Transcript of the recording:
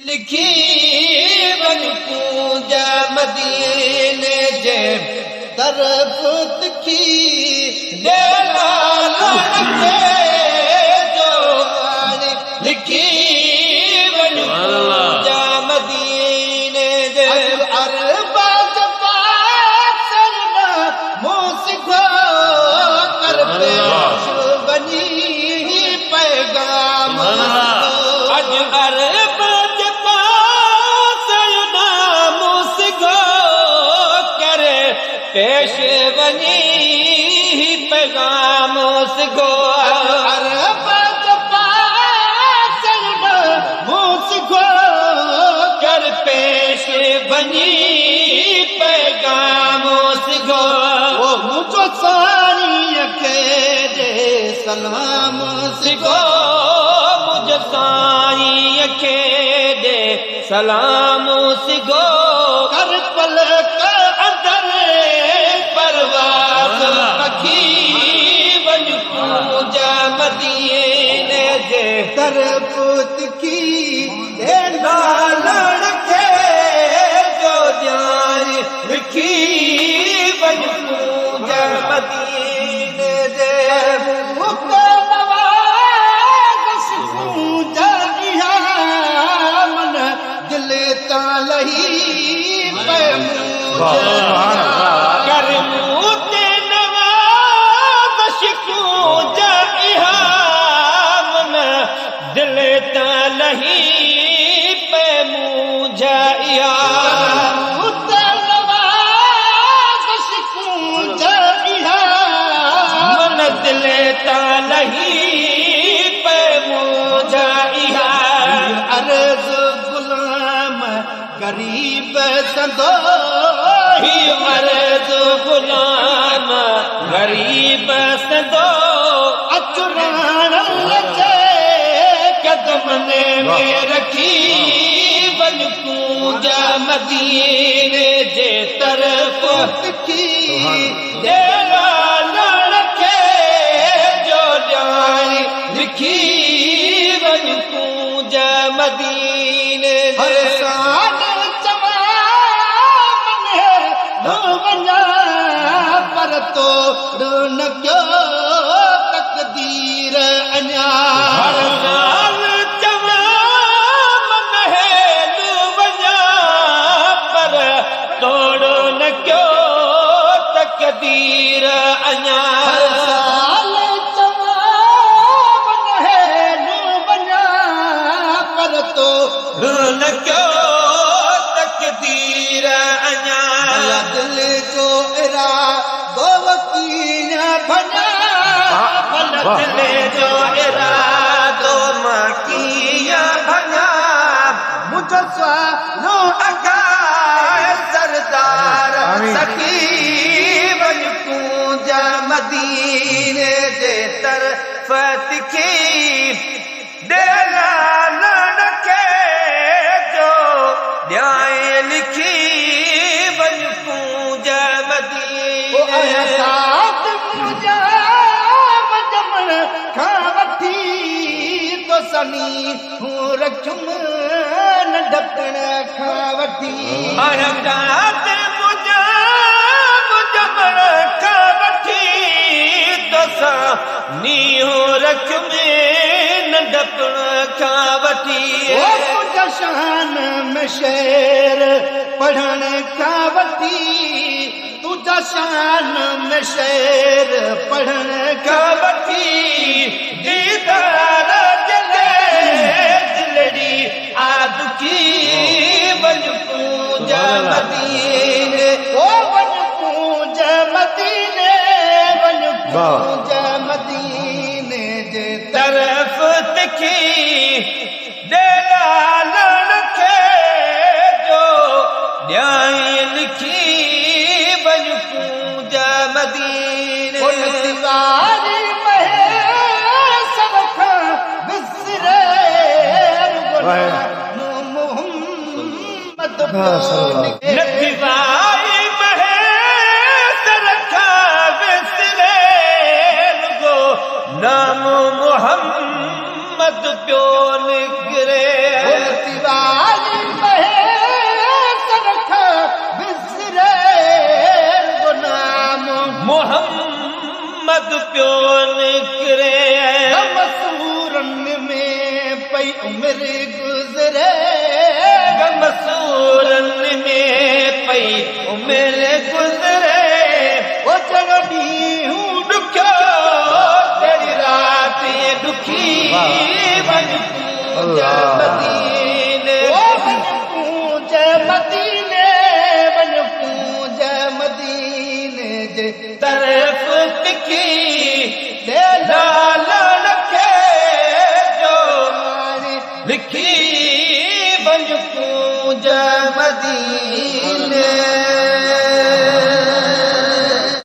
लिखी वन पूजा मदीने जे तरफ तिखी देवा लड़के जो लिखी वन पूजा मदीने जे अरबा जपा सरना मूसिको कर पेश बनी पैगाम अज अरबा पेश बनी पैगाम सिखो मुझको कर पेश बनी पैगाम सिखो वो मुझो सारी के दे सलाम सिखो मुझ साई के दे सलाम सिखो कर पल मदीने जे तरफ तिखी देना लड़के जो ध्यान लिखी वन पूजा मदीने जे मुक्को नवाज़ पूजा इहा मन दिल ता लही पे कर मुते नवाज़ पूजा दिल ता लही पे मुझा मन दिल ता लही पे मुझा अर्ज गुलाम गरीब संदो ही अर्ज गुलाम गरीब संदो अचुरान कदमने में रखी वन पूजा मदीने जे तरफ तिखी देवा लड़के जो जान लिखी वन पूजा मदीने हर साल चमान है नो बना पर तो न क्यों तकदीर अन्या हर साल तोड़ो न क्यों तकदीर अन्या साल चमान है नो बना पर तो न क्यों तकदीर अन्या दिल जो इरादो वकीया बना दिल जो इरादो मकिया बना मुझो सालो अगा सरदार सखी वन पूजा मदीने जे तरफ तिखी देना लड़के जो न्याय लिखी वन पूजा मदीने साथ पूजा बजमन खावती तो सनी हूँ रखम न ढकण खावती अरदात मुझा मुजमन खावती तो सनी हूँ रख में न ढकण खावती मुझा शान में शेर पढ़ण खावती तुझा शान में शेर पढ़ण खावती दीदार आदुकी वन पूजा मदीने ओ वन पूजा मदीने वन पूजा मदीने जे तरफ तिखी देना लड़के जो न्याय लिखी वन पूजा मदीने तिवारी नथिवाई महेश रखा विसरे गो नाम मोहम्मद प्यो निकरे अॻु पियो निकिरे मसूरन में पई उमिरि गुज़रे मसूरन में पई उमिरि गुज़रे ओ चङो ॾींहुं ॾुखियो जहिड़ी राति ॾुखी वञ पूजा मदीने पूज मदीने वञ पूज मदीने जे तरफ़ तिखी लाल रखे जो मारे लिखी वञ पूजा मदीने